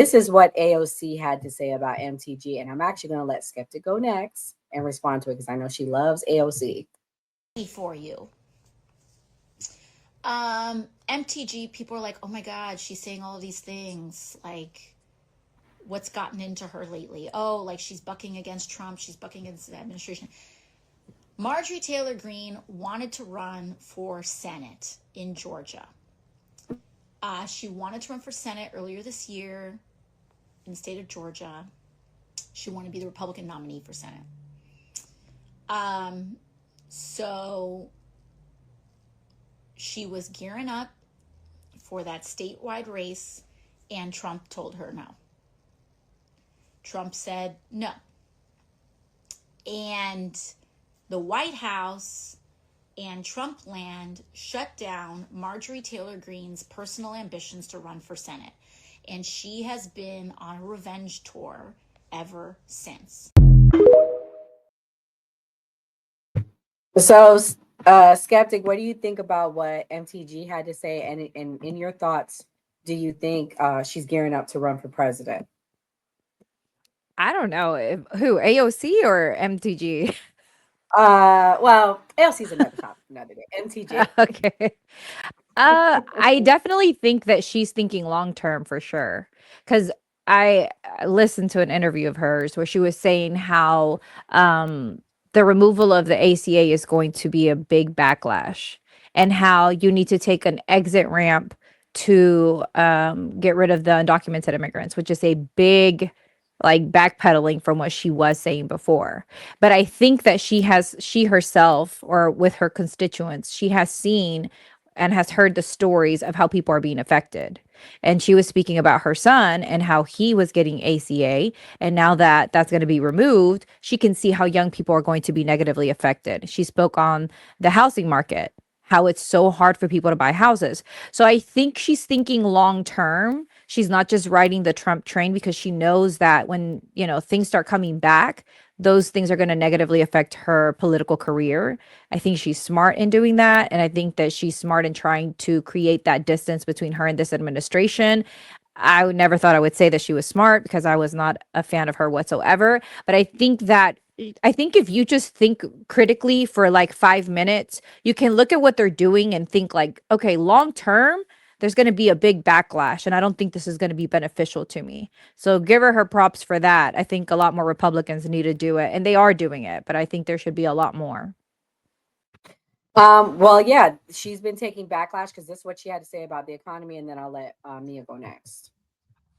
This is what AOC had to say about MTG, and I'm actually going to let Skeptic go next and respond to it because I know she loves AOC. For you. MTG, people are like, oh my God, she's saying all of these things. Like, what's gotten into her lately? Oh, like she's bucking against Trump. She's bucking against the administration. Marjorie Taylor Greene wanted to run for Senate in Georgia. She wanted to run for Senate earlier this year in the state of Georgia. She wanted to be the Republican nominee for Senate. So she was gearing up for that statewide race, and Trump told her no. Trump said no. And the White House and Trump land shut down Marjorie Taylor Greene's personal ambitions to run for Senate. And she has been on a revenge tour ever since. So, Skeptic, what do you think about what MTG had to say? And in your thoughts, do you think she's gearing up to run for president? I don't know who, AOC or MTG. Well, AOC's another topic, another day. MTG. Okay. I definitely think that she's thinking long term for sure. Because I listened to an interview of hers where she was saying how the removal of the ACA is going to be a big backlash, and how you need to take an exit ramp to get rid of the undocumented immigrants, which is a big like backpedaling from what she was saying before. But I think that she herself, or with her constituents, she has seen and has heard the stories of how people are being affected. And she was speaking about her son and how he was getting ACA. And now that that's going to be removed, she can see how young people are going to be negatively affected. She spoke on the housing market, how it's so hard for people to buy houses. So I think she's thinking long term. She's not just riding the Trump train, because she knows that when, things start coming back, those things are going to negatively affect her political career. I think she's smart in doing that. And I think that she's smart in trying to create that distance between her and this administration. I would never thought I would say that she was smart, because I was not a fan of her whatsoever. But I think if you just think critically for like 5 minutes, you can look at what they're doing and think like, okay, long term, there's going to be a big backlash, and I don't think this is going to be beneficial to me. So give her props for that. I think a lot more Republicans need to do it, and they are doing it, but I think there should be a lot more. Well, yeah, she's been taking backlash because this is what she had to say about the economy, and then I'll let Mia go next.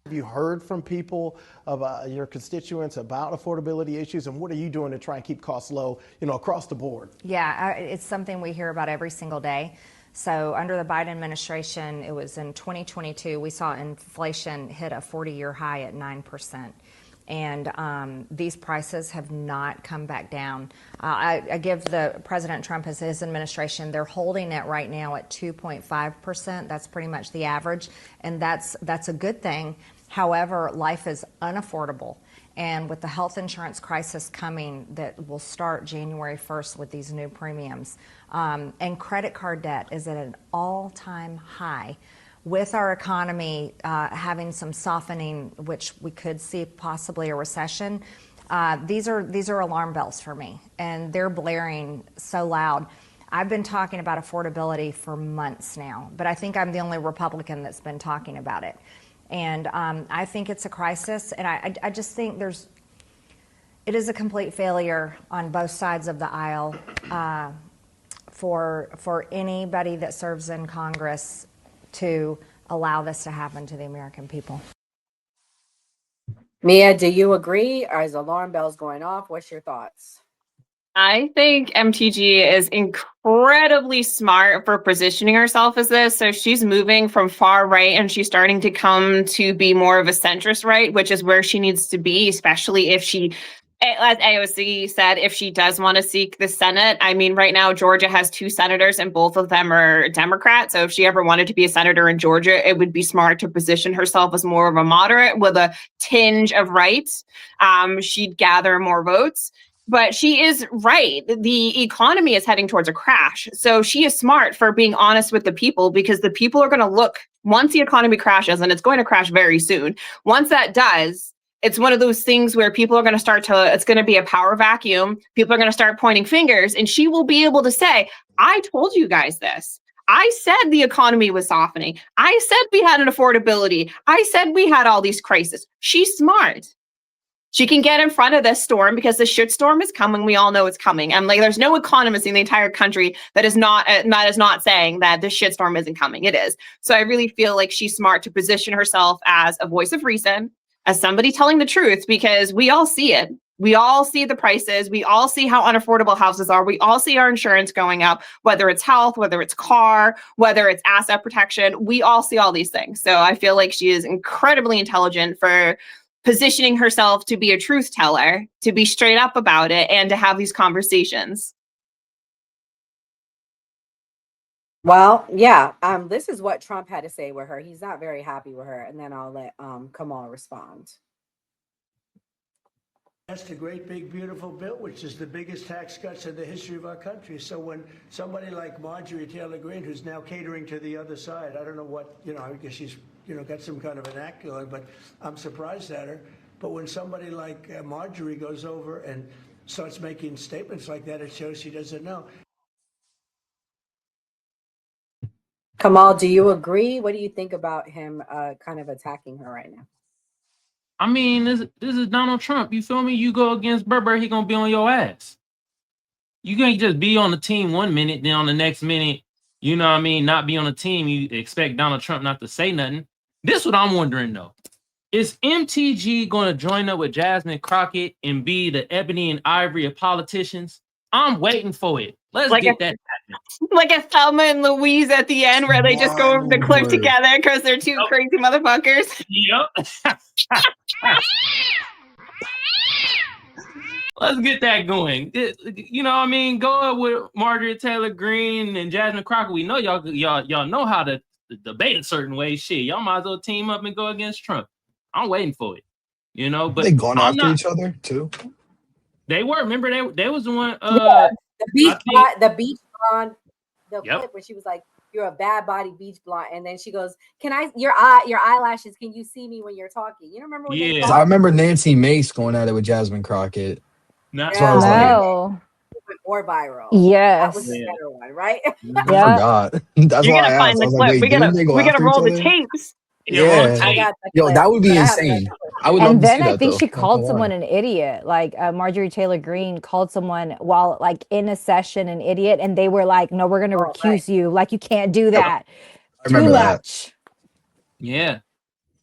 Have you heard from people, of your constituents, about affordability issues, and what are you doing to try and keep costs low, across the board? Yeah, it's something we hear about every single day. So under the Biden administration, it was in 2022, we saw inflation hit a 40-year high at 9%. And these prices have not come back down. I give the President Trump as his administration, they're holding it right now at 2.5%. That's pretty much the average, and that's a good thing. However, life is unaffordable. And with the health insurance crisis coming that will start January 1st with these new premiums, and credit card debt is at an all-time high. With our economy having some softening, which we could see possibly a recession, these are alarm bells for me, and they're blaring so loud. I've been talking about affordability for months now, but I think I'm the only Republican that's been talking about it. And I think it's a crisis, and I just think it is a complete failure on both sides of the aisle for anybody that serves in Congress to allow this to happen to the American people. Mia, do you agree? Or is alarm bells going off? What's your thoughts? I think MTG is incredibly smart for positioning herself as this. So she's moving from far right, and she's starting to come to be more of a centrist right, which is where she needs to be, especially if she, as AOC said, if she does want to seek the Senate. I mean, right now, Georgia has 2 senators, and both of them are Democrats. So if she ever wanted to be a senator in Georgia, it would be smart to position herself as more of a moderate with a tinge of right. She'd gather more votes. But she is right. The economy is heading towards a crash. So she is smart for being honest with the people, because the people are going to look once the economy crashes, and it's going to crash very soon. Once that does, it's one of those things where people are going to start to, it's going to be a power vacuum. People are going to start pointing fingers, and she will be able to say, I told you guys this. I said the economy was softening. I said we had an affordability. I said we had all these crises. She's smart. She can get in front of this storm, because the shit storm is coming. We all know it's coming. And like, there's no economist in the entire country that is not saying that this shit storm isn't coming. It is. So I really feel like she's smart to position herself as a voice of reason, as somebody telling the truth, because we all see it. We all see the prices. We all see how unaffordable houses are. We all see our insurance going up, whether it's health, whether it's car, whether it's asset protection. We all see all these things. So I feel like she is incredibly intelligent for positioning herself to be a truth teller, to be straight up about it, and to have these conversations. Well, yeah. This is what Trump had to say with her. He's not very happy with her, and then I'll let Kamal respond. That's the great, big, beautiful bill, which is the biggest tax cuts in the history of our country. So when somebody like Marjorie Taylor Greene, who's now catering to the other side, I don't know what, I guess she's, got some kind of an act going, but I'm surprised at her. But when somebody like Marjorie goes over and starts making statements like that, it shows she doesn't know. Kamal, do you agree? What do you think about him kind of attacking her right now? I mean, this is Donald Trump. You feel me? You go against Berber, he gonna be on your ass. You can't just be on the team 1 minute, then on the next minute, not be on the team. You expect Donald Trump not to say nothing. This is what I'm wondering though. Is MTG gonna join up with Jasmine Crockett and be the ebony and ivory of politicians? I'm waiting for it. Let's get that happening. Like a Thelma and Louise at the end, where they just go over the cliff together because they're two crazy motherfuckers. Yep. Let's get that going. Go with Marjorie Taylor Greene and Jasmine Crockett. We know y'all know how to debate a certain way. Shit, y'all might as well team up and go against Trump. I'm waiting for it. But they going after each other too. They were. Remember, they was the one. The beach blonde, the clip where she was like, "You're a bad body beach blonde," and then she goes, "Can I your eyelashes? Can you see me when you're talking?" You remember? Yeah, I remember Nancy Mace going at it with Jasmine Crockett. Not so I was like, more viral. Yes, that was the better one, right? I forgot. That's You're why gonna I find asked. the I was clip. like, wait, we gotta roll the tapes. Yeah, that would be insane. I would love to see that. And then I think though. she called someone an idiot. Like Marjorie Taylor Greene called someone while like in a session an idiot, and they were like, "No, we're going to recuse you. Like you can't do that." I remember that. Yeah.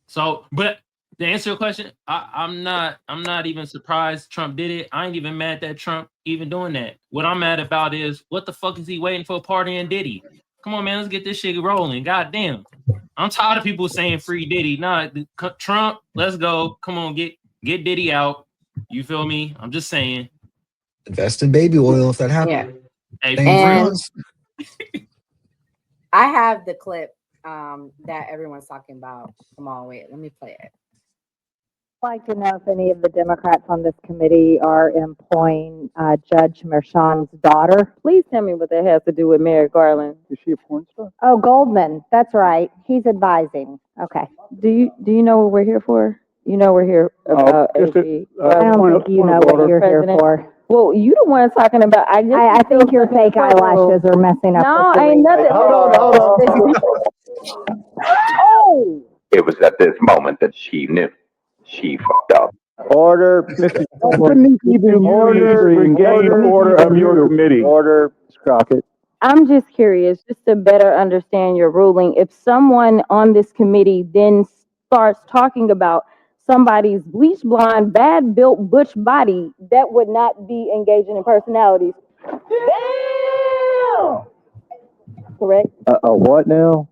So, but to answer your question, I'm not even surprised Trump did it. I ain't even mad that Trump even doing that. What I'm mad about is what the fuck is he waiting for a party and Diddy? Come on, man, let's get this shit rolling. God damn. I'm tired of people saying free Diddy. Nah, Trump, let's go. Come on, get Diddy out. You feel me? I'm just saying. Invest in baby oil if that happens. Yeah. And I have the clip that everyone's talking about. Come on, wait, let me play it. I'd like to know if any of the Democrats on this committee are employing Judge Merchan's daughter. Please tell me what that has to do with Merrick Garland. Is she a porn star? Oh, Goldman. That's right. He's advising. Okay. Do you know what we're here for? You know we're here about AG. I don't think you know what you're here for. Well, you the one talking about. I think your fake eyelashes are messing up. No, ain't nothing. Hold on. Oh. It was at this moment that she knew she fucked up. Order, Mr. Order of your committee. Order, Ms. Crockett. I'm just curious, just to better understand your ruling. If someone on this committee then starts talking about somebody's bleach blonde, bad built butch body, that would not be engaging in personalities. Damn! Correct? What now?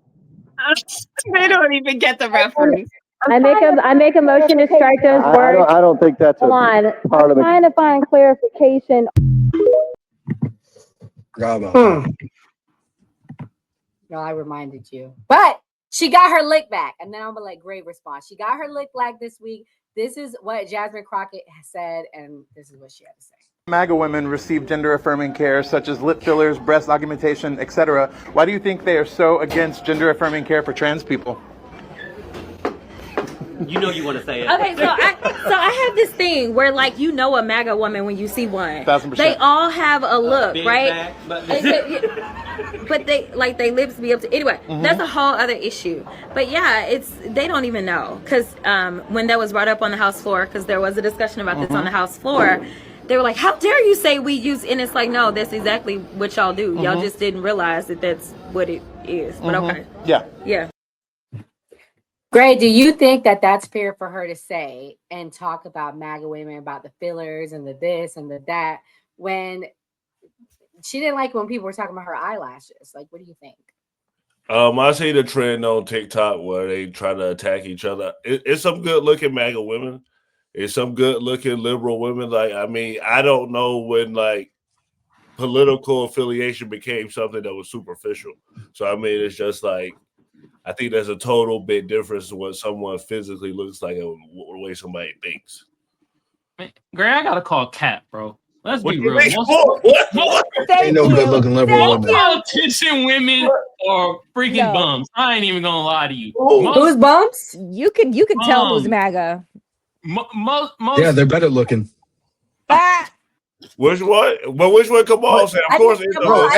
They don't even get the reference. I make a motion to strike those words. I don't think that's a part of the. I'm trying to find clarification. No, I reminded you. But she got her lick back. And then I'm gonna let Gray respond. She got her lick back this week. This is what Jasmine Crockett has said, and this is what she had to say. MAGA women receive gender-affirming care such as lip fillers, breast augmentation, etc. Why do you think they are so against gender-affirming care for trans people? You know you want to say it. Okay, so I have this thing where like you know a MAGA woman when you see one. 1000%. They all have a look, Big right? Back, But they like they lips be up to anyway. That's a whole other issue. But yeah, they don't even know because when that was brought up on the House floor, because there was a discussion about this on the House floor. They were like, "How dare you say we use?" And it's like, no, that's exactly what y'all do. Y'all just didn't realize that that's what it is. But okay, yeah. Gray, do you think that that's fair for her to say and talk about MAGA women, about the fillers and the this and the that, when she didn't like when people were talking about her eyelashes? Like, what do you think? I see the trend on TikTok where they try to attack each other. It's some good looking MAGA women. It's some good looking liberal women. Like, I mean, I don't know when like political affiliation became something that was superficial. So I mean, it's just like, I think there's a total big difference in what someone physically looks like and the way somebody thinks. Man, Gray, I gotta call Cap, bro. Let's be real. What? Ain't no good looking liberal woman. Politician women are freaking bums. I ain't even gonna lie to you. Who's bums? You can tell who's MAGA. Most Yeah, they're better looking. Which one? But which one Kamal said? Of course, everyone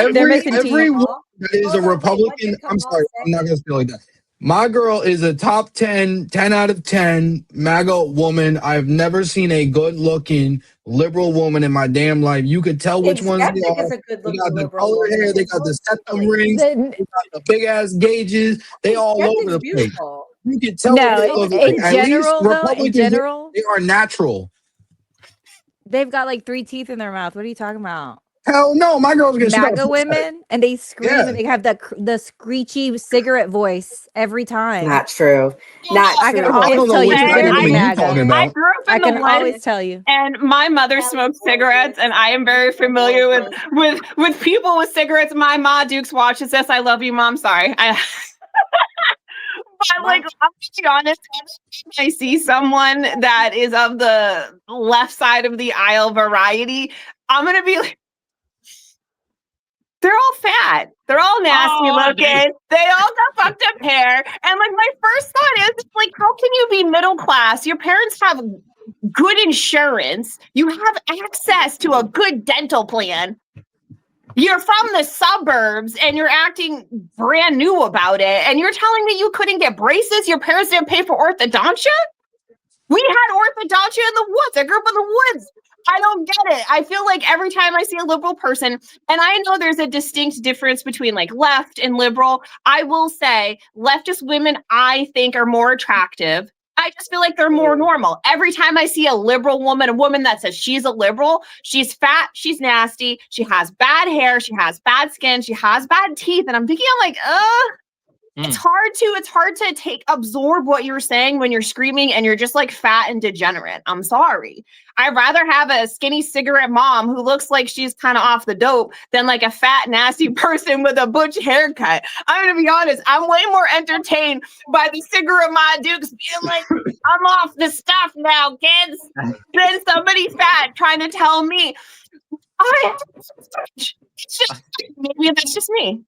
that is a Republican. I'm sorry, I'm not gonna say like that. My girl is a top 10 out of 10 MAGA woman. I've never seen a good looking liberal woman in my damn life. You could tell which ones they are. They got the color hair, they got the septum rings, they got the big ass gauges. They all over the place. You can tell. No, in general, though, in general, they are natural. They've got like 3 teeth in their mouth. What are you talking about? Hell no, my girl's gonna MAGA women, and they scream and they have the screechy cigarette voice every time. Not true. Not I true. can always tell you. I grew up in I the can West, always tell you. and my mother smoked cigarettes, and I am very familiar with people with cigarettes. My ma Dukes watches this. I love you, Mom. Sorry. But like, I'm being honest, I see someone that is of the left side of the aisle variety, I'm gonna be like, they're all fat. They're all nasty looking. They all got fucked up hair. And like, my first thought is like, how can you be middle class? Your parents have good insurance. You have access to a good dental plan. You're from the suburbs and you're acting brand new about it. And you're telling me you couldn't get braces? Your parents didn't pay for orthodontia? We had orthodontia in the woods. I grew up in the woods. I don't get it. I feel like every time I see a liberal person, and I know there's a distinct difference between like left and liberal. I will say leftist women, I think, are more attractive. I just feel like they're more normal. Every time I see a liberal woman, a woman that says she's a liberal, she's fat, she's nasty, she has bad hair, she has bad skin, she has bad teeth. And I'm thinking, I'm like, it's hard to absorb what you're saying when you're screaming and you're just like fat and degenerate. I'm sorry. I'd rather have a skinny cigarette mom who looks like she's kind of off the dope than like a fat, nasty person with a butch haircut. I'm going to be honest. I'm way more entertained by the cigarette mom Dukes being like, I'm off the stuff now, kids, than somebody fat trying to tell me, it's just, maybe that's just me.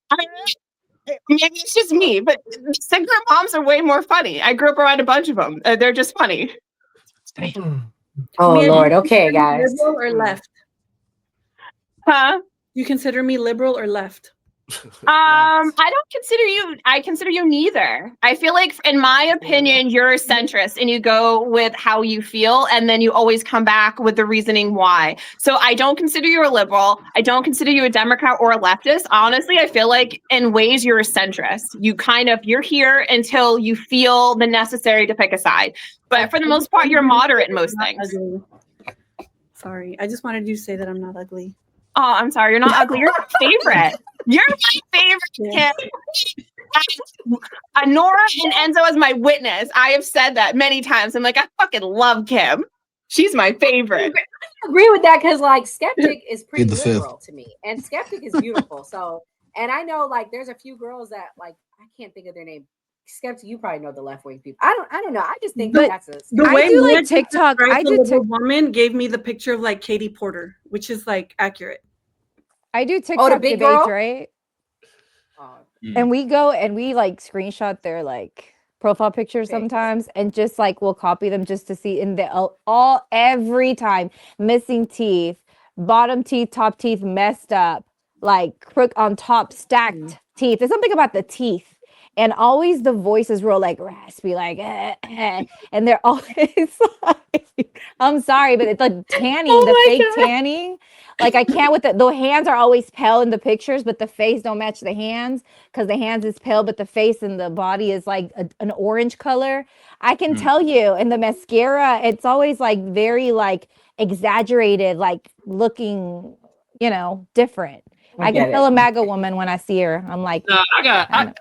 Maybe it's just me, but cigarette moms are way more funny. I grew up around a bunch of them. They're just funny. Oh, Lord. Okay, guys. Liberal or left? Huh? You consider me liberal or left? I consider you neither. I feel like, in my opinion, you're a centrist and you go with how you feel and then you always come back with the reasoning why. So I don't consider you a liberal. I don't consider you a Democrat or a leftist. Honestly, I feel like in ways you're a centrist. You're here until you feel the necessary to pick a side. But for the most part, you're moderate in most things. Sorry, I just wanted you to say that I'm not ugly. Oh, I'm sorry. You're not ugly. You're my favorite. You're my favorite, Kim. Nora and Enzo as my witness. I have said that many times. I'm like, I fucking love Kim. She's my favorite. I agree with that because like Skeptic is pretty liberal to me. And Skeptic is beautiful. So, and I know like there's a few girls that like, I can't think of their name. Skeptic, you probably know the left wing people. I don't know. I just think The- that's a. The I way do like Mia just TikTok. described I the do liberal woman gave me the picture of like Katie Porter, which is like accurate. I do Oh, the TikTok big debates, girl. right? Oh, And we go and we like screenshot their like profile pictures Pics. sometimes and just like we'll copy them just to see in the every time missing teeth, bottom teeth, top teeth messed up, like crook on top stacked teeth. There's something about the teeth. And always the voice is real like raspy, like and they're always like, I'm sorry, but it's like tanning, the fake tanning. Like I can't with the hands are always pale in the pictures, but the face don't match the hands because the hands is pale, but the face and the body is like an orange color. I can tell you, and the mascara, it's always like very like exaggerated, like looking, different. I can tell a MAGA woman when I see her. I'm like, No,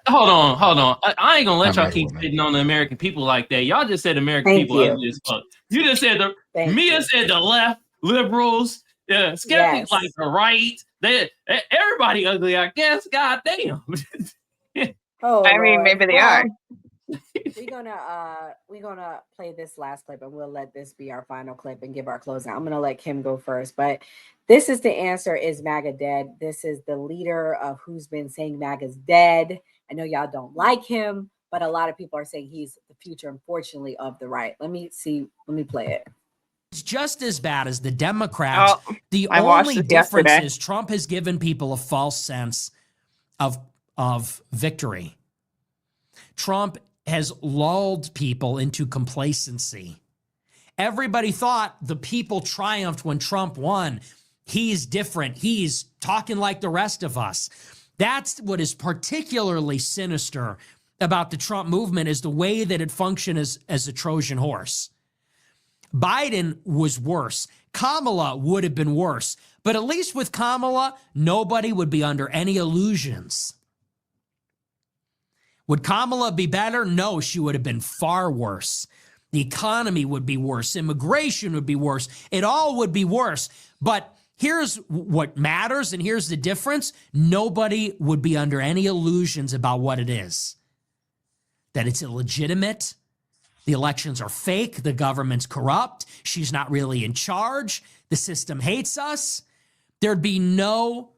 hold on. I ain't gonna let y'all keep spitting on the American people like that. Y'all just said American Thank people you. ugly as fuck. You just said Thank Mia you. said the left, liberals, skeptics like the right. Everybody ugly, I guess. God damn. Oh, I mean, Lord. maybe they Well, are. we're gonna play this last clip and we'll let this be our final clip and give our closing. I'm gonna let Kim go first, but this is the answer: is MAGA dead? This is the leader of who's been saying MAGA's dead. I know y'all don't like him, but a lot of people are saying he's the future, unfortunately, of the right. Let me play it. It's just as bad as the Democrats. The I watched only this difference yesterday. is Trump has given people a false sense of victory. Trump has lulled people into complacency. Everybody thought the people triumphed when Trump won. He's different. He's talking like the rest of us. That's what is particularly sinister about the Trump movement, is the way that it functioned as a Trojan horse. Biden was worse. Kamala would have been worse. But at least with Kamala, nobody would be under any illusions. Would Kamala be better? No, she would have been far worse. The economy would be worse. Immigration would be worse. It all would be worse. But here's what matters, and here's the difference. Nobody would be under any illusions about what it is. That it's illegitimate. The elections are fake. The government's corrupt. She's not really in charge. The system hates us. There'd be no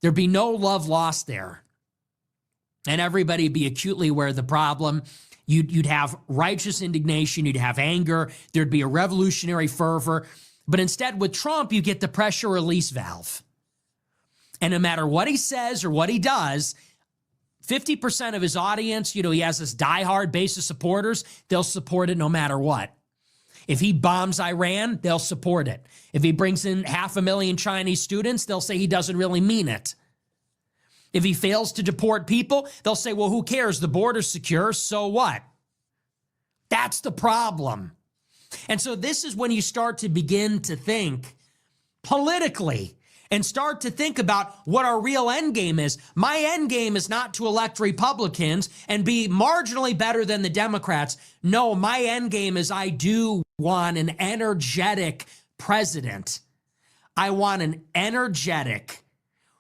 love lost there. And everybody would be acutely aware of the problem. You'd have righteous indignation. You'd have anger. There'd be a revolutionary fervor. But instead, with Trump, you get the pressure release valve. And no matter what he says or what he does, 50% of his audience, he has this diehard base of supporters. They'll support it no matter what. If he bombs Iran, they'll support it. If he brings in 500,000 Chinese students, they'll say he doesn't really mean it. If he fails to deport people, they'll say, well, who cares? The border's secure, so what? That's the problem. And so this is when you start to begin to think politically and start to think about what our real end game is. My end game is not to elect Republicans and be marginally better than the Democrats. No, my end game is I do want an energetic president. I want an energetic,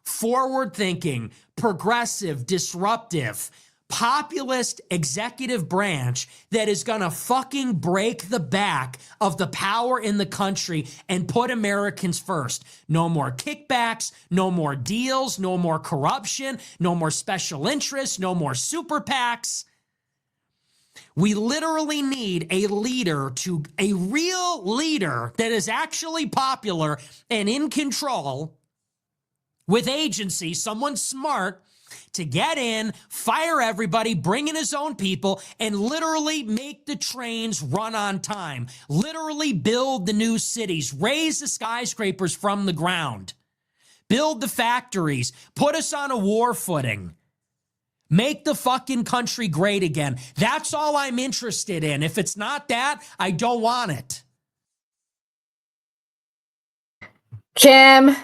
forward-thinking, progressive, disruptive, populist executive branch that is going to fucking break the back of the power in the country and put Americans first. No more kickbacks, no more deals, no more corruption, no more special interests, no more super PACs. We literally need a real leader that is actually popular and in control with agency, someone smart, to get in, fire everybody, bring in his own people, and literally make the trains run on time. Literally build the new cities, raise the skyscrapers from the ground, build the factories, put us on a war footing, make the fucking country great again. That's all I'm interested in. If it's not that, I don't want it. Kim,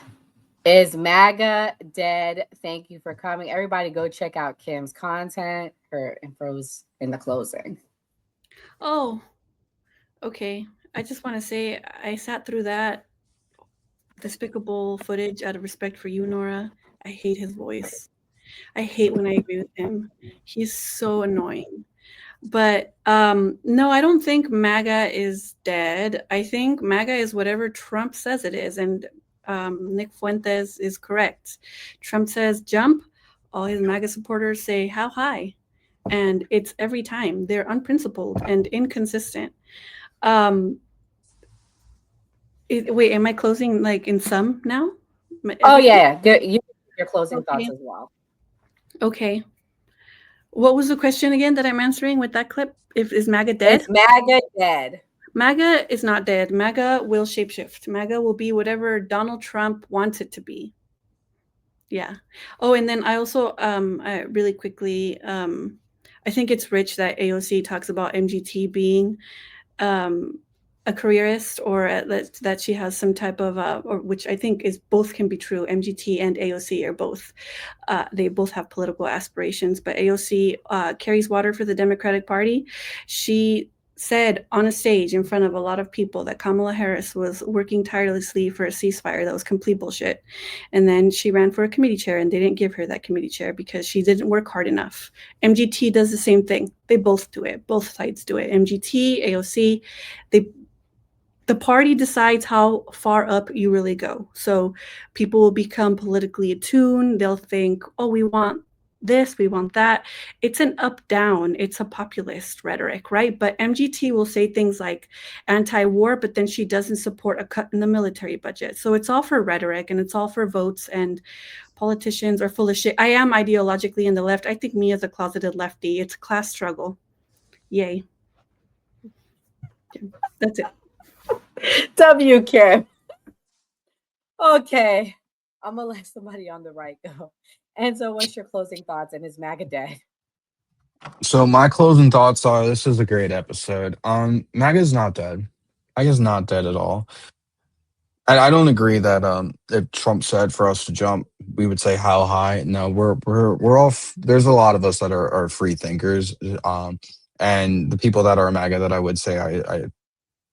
is MAGA dead? Thank you for coming. Everybody go check out Kim's content. Her info's in the closing. Oh, okay. I just want to say I sat through that despicable footage out of respect for you, Nora. I hate his voice. I hate when I agree with him. He's so annoying. But no, I don't think MAGA is dead. I think MAGA is whatever Trump says it is. And Nick Fuentes is correct. Trump says jump. All his MAGA supporters say how high. And it's every time. They're unprincipled and inconsistent. Wait, am I closing like in sum now? Oh, yeah. Your closing thoughts as well. Okay. What was the question again that I'm answering with that clip? Is MAGA dead? Is MAGA dead? MAGA is not dead. MAGA will shapeshift. MAGA will be whatever Donald Trump wants it to be. Yeah. Oh, and then I also, really quickly, I think it's rich that AOC talks about MGT being a careerist, or that she has some type of, or which I think is both can be true. MGT and AOC are both, they both have political aspirations, but AOC carries water for the Democratic Party. She said on a stage in front of a lot of people that Kamala Harris was working tirelessly for a ceasefire. That was complete bullshit. And then she ran for a committee chair, and they didn't give her that committee chair because she didn't work hard enough. MGT does the same thing. They both do it. Both sides do it. MGT, AOC, the party decides how far up you really go. So people will become politically attuned. They'll think, oh, we want this, we want that. It's an up-down. It's a populist rhetoric, right? But MGT will say things like anti-war, but then she doesn't support a cut in the military budget. So it's all for rhetoric, and it's all for votes, and politicians are full of shit. I am ideologically in the left. I think me as a closeted lefty. It's a class struggle. Yay. That's it. W, Kim. Okay. I'm going to let somebody on the right go. And so what's your closing thoughts, and is MAGA dead? So my closing thoughts are: this is a great episode. MAGA's not dead. MAGA's not dead at all. I don't agree that if Trump said for us to jump, we would say how high. No, we're all. There's a lot of us that are free thinkers, and the people that are MAGA that I would say I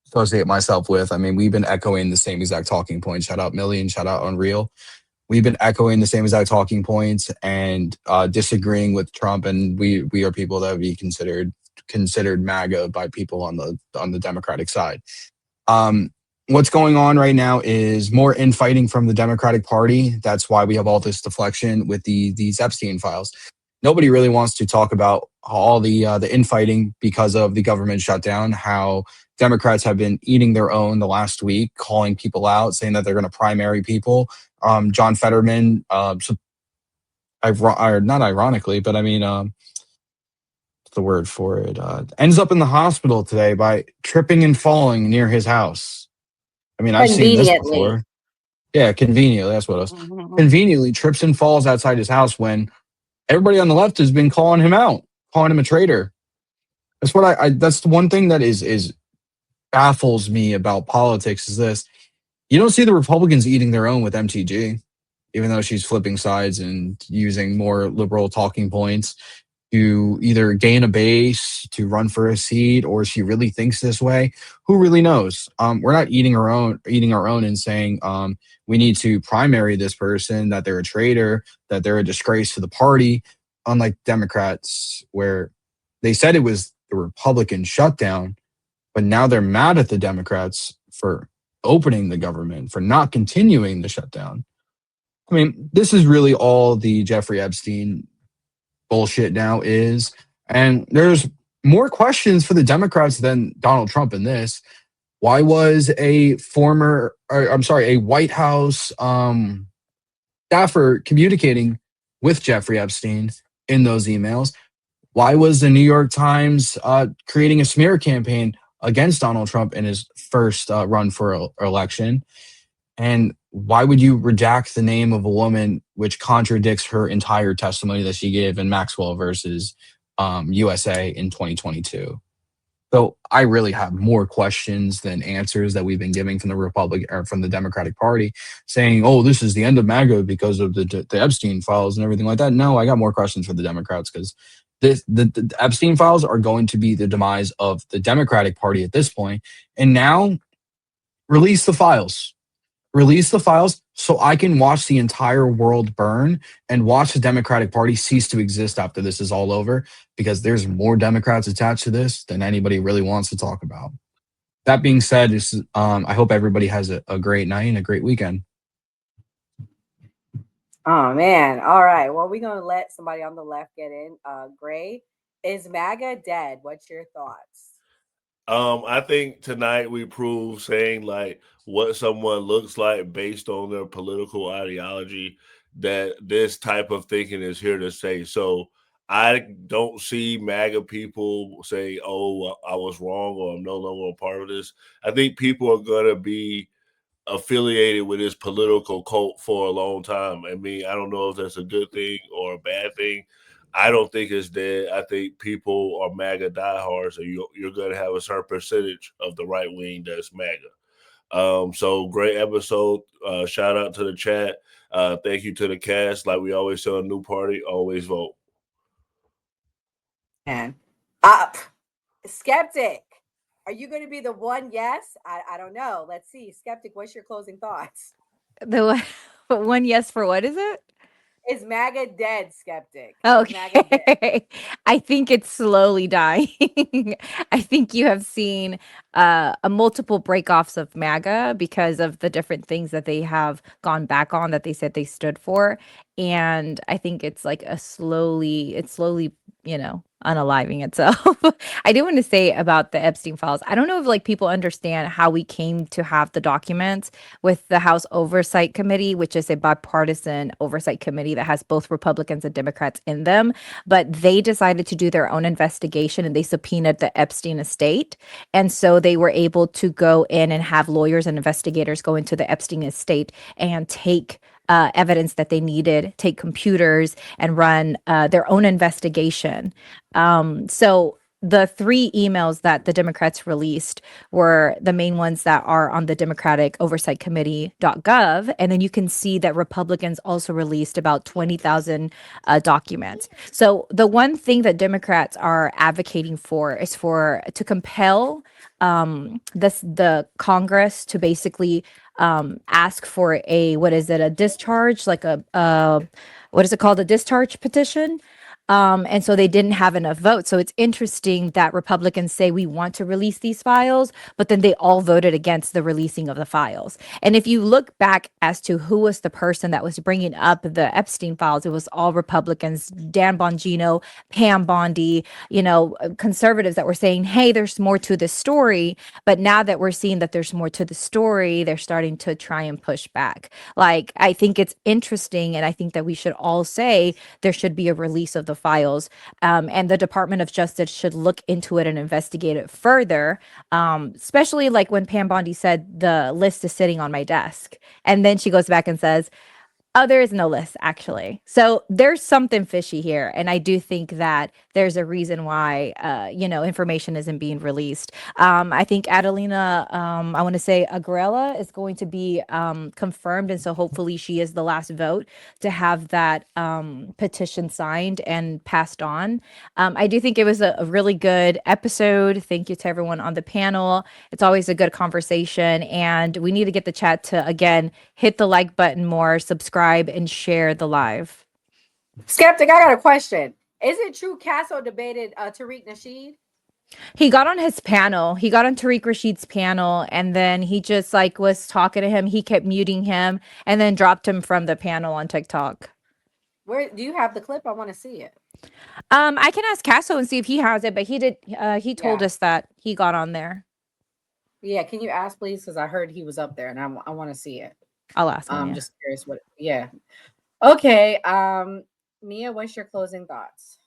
associate myself with. I mean, we've been echoing the same exact talking points. Shout out Million. Shout out Unreal. We've been echoing the same exact talking points and disagreeing with Trump, and we are people that would be considered MAGA by people on the Democratic side. What's going on right now is more infighting from the Democratic Party. That's why we have all this deflection with these Epstein files. Nobody really wants to talk about all the infighting because of the government shutdown, how Democrats have been eating their own the last week, calling people out, saying that they're going to primary people. John Fetterman, not ironically, but I mean, what's the word for it? Ends up in the hospital today by tripping and falling near his house. I mean, I've seen this before. Yeah, conveniently, that's what it was. Mm-hmm. Conveniently trips and falls outside his house when everybody on the left has been calling him out, calling him a traitor. That's what that's the one thing that is baffles me about politics is this. You don't see the Republicans eating their own with MTG, even though she's flipping sides and using more liberal talking points to either gain a base, to run for a seat, or she really thinks this way. Who really knows? We're not eating our own and saying we need to primary this person, that they're a traitor, that they're a disgrace to the party, unlike Democrats, where they said it was the Republican shutdown, but now they're mad at the Democrats for opening the government, for not continuing the shutdown. I mean, this is really all the Jeffrey Epstein bullshit now is. And there's more questions for the Democrats than Donald Trump in this. Why was a White House staffer communicating with Jeffrey Epstein in those emails? Why was the New York Times creating a smear campaign against Donald Trump in his first run for election? And why would you redact the name of a woman which contradicts her entire testimony that she gave in Maxwell versus USA in 2022? So I really have more questions than answers that we've been giving from the Democratic Party, saying, "Oh, this is the end of MAGA because of the Epstein files and everything like that." No, I got more questions for the Democrats because the Epstein files are going to be the demise of the Democratic Party at this point. And now, release the files. Release the files so I can watch the entire world burn and watch the Democratic Party cease to exist after this is all over, because there's more Democrats attached to this than anybody really wants to talk about. That being said, I hope everybody has a great night and a great weekend. Oh man. All right. Well, we're gonna let somebody on the left get in. Gray, is MAGA dead? What's your thoughts? I think tonight we proved saying like what someone looks like based on their political ideology, that this type of thinking is here to stay. So I don't see MAGA people say, "Oh, I was wrong," or "I'm no longer a part of this." I think people are gonna be affiliated with this political cult for a long time. I mean, I don't know if that's a good thing or a bad thing. I don't think it's dead. I think people are MAGA diehards, and you're going to have a certain percentage of the right wing that's MAGA. So great episode. Shout out to the chat. Thank you to the cast. Like we always tell a new party, always vote. And up, Skeptic. Are you going to be the one? Yes. I don't know. Let's see. Skeptic, what's your closing thoughts? The one yes for what is it? Is MAGA dead, Skeptic? Okay. I think it's slowly dying. I think you have seen a multiple breakoffs of MAGA because of the different things that they have gone back on that they said they stood for. And I think it's like it's slowly, unaliving itself. I do want to say about the Epstein files. I don't know if like people understand how we came to have the documents with the House Oversight Committee, which is a bipartisan oversight committee that has both Republicans and Democrats in them. But they decided to do their own investigation and they subpoenaed the Epstein estate. And so they were able to go in and have lawyers and investigators go into the Epstein estate and take evidence that they needed, take computers and run their own investigation. So the 3 emails that the Democrats released were the main ones that are on the Democratic Oversight Committee.gov. And then you can see that Republicans also released about 20,000 documents. So the one thing that Democrats are advocating for is to compel the Congress to basically ask for a discharge, like what is it called? A discharge petition. And so they didn't have enough votes. So it's interesting that Republicans say we want to release these files, but then they all voted against the releasing of the files. And if you look back as to who was the person that was bringing up the Epstein files, it was all Republicans, Dan Bongino, Pam Bondi, conservatives that were saying, hey, there's more to this story. But now that we're seeing that there's more to the story, they're starting to try and push back. Like, I think it's interesting. And I think that we should all say there should be a release of the files, and the Department of Justice should look into it and investigate it further, especially like when Pam Bondi said the list is sitting on my desk, and then she goes back and says, oh, there is no list, actually. So there's something fishy here. And I do think that there's a reason why, information isn't being released. I think Adelina, I want to say Agrella is going to be confirmed. And so hopefully she is the last vote to have that petition signed and passed on. I do think it was a really good episode. Thank you to everyone on the panel. It's always a good conversation. And we need to get the chat to, again, hit the like button more, subscribe, and share the live. Skeptic, I got a question. Is it true Casso debated Tariq Nasheed? He got on his panel. He got on Tariq Rashid's panel, and then he just was talking to him. He kept muting him and then dropped him from the panel on TikTok. Where do you have the clip? I want to see it. I can ask Casso and see if he has it, but he did. He told us that he got on there. Yeah, can you ask, please? Because I heard he was up there, and I want to see it. I'll ask him. I'm just curious what. Yeah. Okay. Mia, what's your closing thoughts?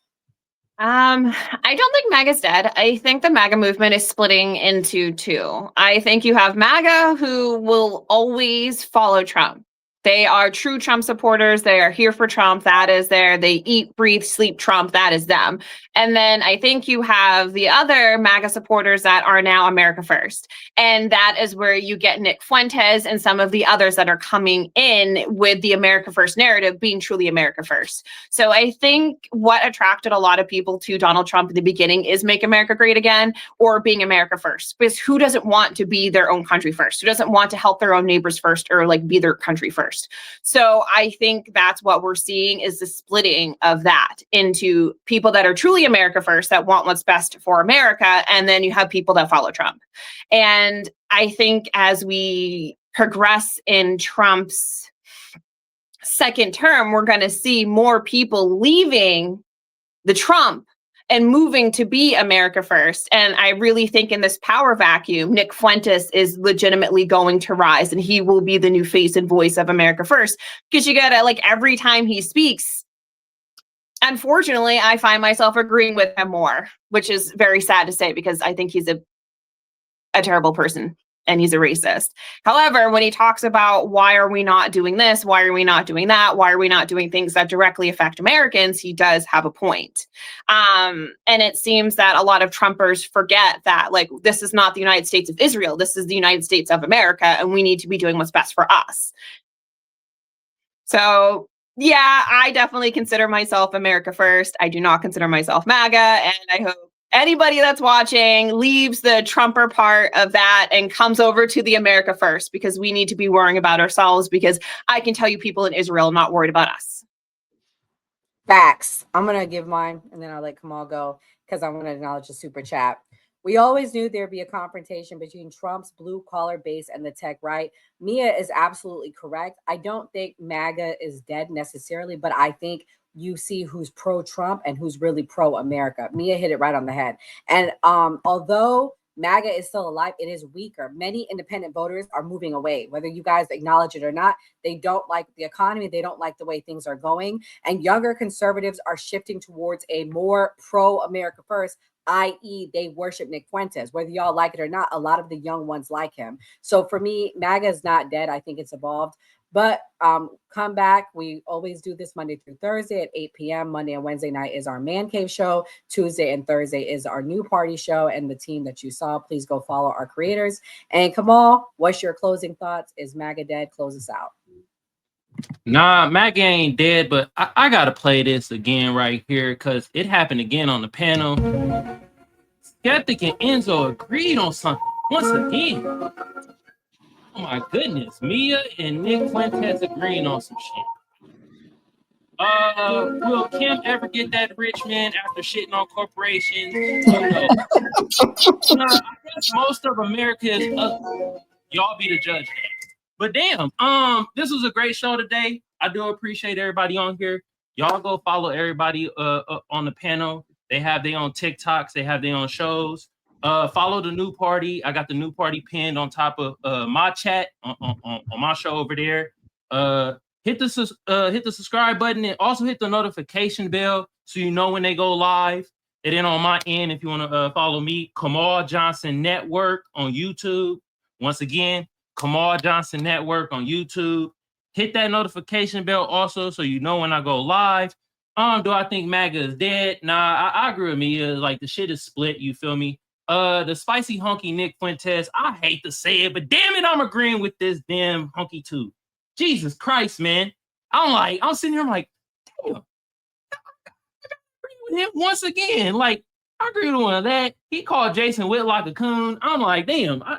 I don't think MAGA's dead. I think the MAGA movement is splitting into 2. I think you have MAGA who will always follow Trump. They are true Trump supporters. They are here for Trump. That is there. They eat, breathe, sleep Trump. That is them. And then I think you have the other MAGA supporters that are now America First. And that is where you get Nick Fuentes and some of the others that are coming in with the America First narrative being truly America First. So I think what attracted a lot of people to Donald Trump in the beginning is Make America Great Again or being America First. Because who doesn't want to be their own country first? Who doesn't want to help their own neighbors first or be their country first? first. So I think that's what we're seeing is the splitting of that into people that are truly America first, that want what's best for America. And then you have people that follow Trump. And I think as we progress in Trump's second term, we're going to see more people leaving the Trump and moving to be America first. And I really think in this power vacuum, Nick Fuentes is legitimately going to rise, and he will be the new face and voice of America first. Because you gotta, like, every time he speaks, unfortunately, I find myself agreeing with him more, which is very sad to say because I think he's a terrible person and he's a racist. However, when he talks about why are we not doing this? Why are we not doing that? Why are we not doing things that directly affect Americans? He does have a point. And it seems that a lot of Trumpers forget that, like, this is not the United States of Israel. This is the United States of America, and we need to be doing what's best for us. So, yeah, I definitely consider myself America first. I do not consider myself MAGA, and I hope anybody that's watching leaves the Trumper part of that and comes over to the America first, because we need to be worrying about ourselves, because I can tell you people in Israel are not worried about us. Facts. I'm going to give mine and then I'll let Kamal go because I want to acknowledge the super chat. We always knew there'd be a confrontation between Trump's blue collar base and the tech right. Mia is absolutely correct. I don't think MAGA is dead necessarily, but I think you see who's pro-Trump and who's really pro-America. Mia hit it right on the head. And although MAGA is still alive, it is weaker. Many independent voters are moving away, whether you guys acknowledge it or not. They don't like the economy. They don't like the way things are going. And younger conservatives are shifting towards a more pro-America first, i.e. they worship Nick Fuentes. Whether y'all like it or not, a lot of the young ones like him. So for me, MAGA is not dead. I think it's evolved. But come back. We always do this Monday through Thursday at 8 p.m. Monday and Wednesday night is our Man Cave show. Tuesday and Thursday is our new party show. And the team that you saw, please go follow our creators. And Kamal, what's your closing thoughts? Is MAGA dead? Close us out. Nah, MAGA ain't dead, but I got to play this again right here because it happened again on the panel. Skeptic and Enzo agreed on something once again. Oh my goodness, Mia and Nick Fuentes agreeing on some shit. Will Kim ever get that rich man after shitting on corporations? I guess most of America is y'all be the judge next. But damn, this was a great show today. I do appreciate everybody on here. Y'all go follow everybody on the panel. They have their own TikToks, they have their own shows. Follow the new party. I got the new party pinned on top of my chat on my show over there. Hit the subscribe button and also hit the notification bell so you know when they go live. And then on my end, if you want to follow me, Kamal Johnson Network on YouTube. Once again, Kamal Johnson Network on YouTube. Hit that notification bell also so you know when I go live. Do I think MAGA is dead? Nah, I agree with me. Like, the shit is split, you feel me? The spicy hunky Nick Fuentes, I hate to say it, but damn it, I'm agreeing with this damn hunky too. Jesus Christ, man. I'm sitting here, I'm like, damn. I agree with him once again. Like, I agree with one of that. He called Jason Whitlock a coon. I'm like, damn, I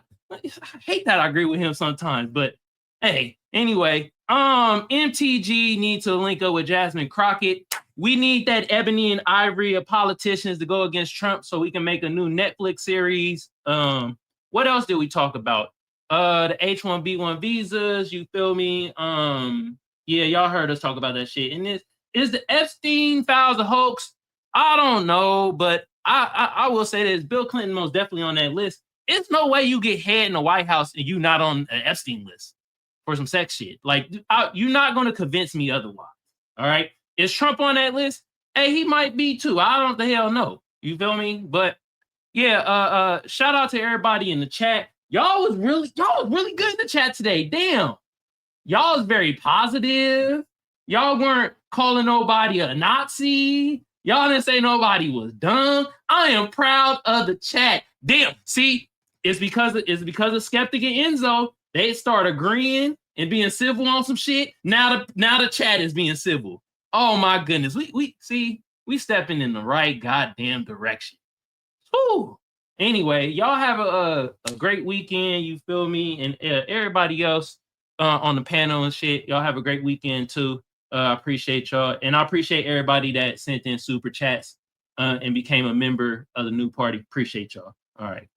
hate that I agree with him sometimes, but hey, anyway, MTG needs to link up with Jasmine Crockett. We need that ebony and ivory of politicians to go against Trump so we can make a new Netflix series. What else did we talk about? The H-1B1 visas, you feel me? Yeah, y'all heard us talk about that shit. And is the Epstein files a hoax? I don't know, but I will say this. Bill Clinton most definitely on that list. It's no way you get head in the White House and you not on an Epstein list for some sex shit. Like, you're not going to convince me otherwise. All right. Is Trump on that list? Hey, he might be too. I don't the hell know. You feel me? But yeah, shout out to everybody in the chat. Y'all was really good in the chat today. Damn. Y'all was very positive. Y'all weren't calling nobody a Nazi. Y'all didn't say nobody was dumb. I am proud of the chat. Damn. See, it's because of Skeptic and Enzo. They start agreeing and being civil on some shit. Now the chat is being civil. Oh my goodness. We stepping in the right goddamn direction. Whew. Anyway, y'all have a great weekend. You feel me? And everybody else, on the panel and shit. Y'all have a great weekend too. I appreciate y'all, and I appreciate everybody that sent in super chats and became a member of the new party. Appreciate y'all. All right.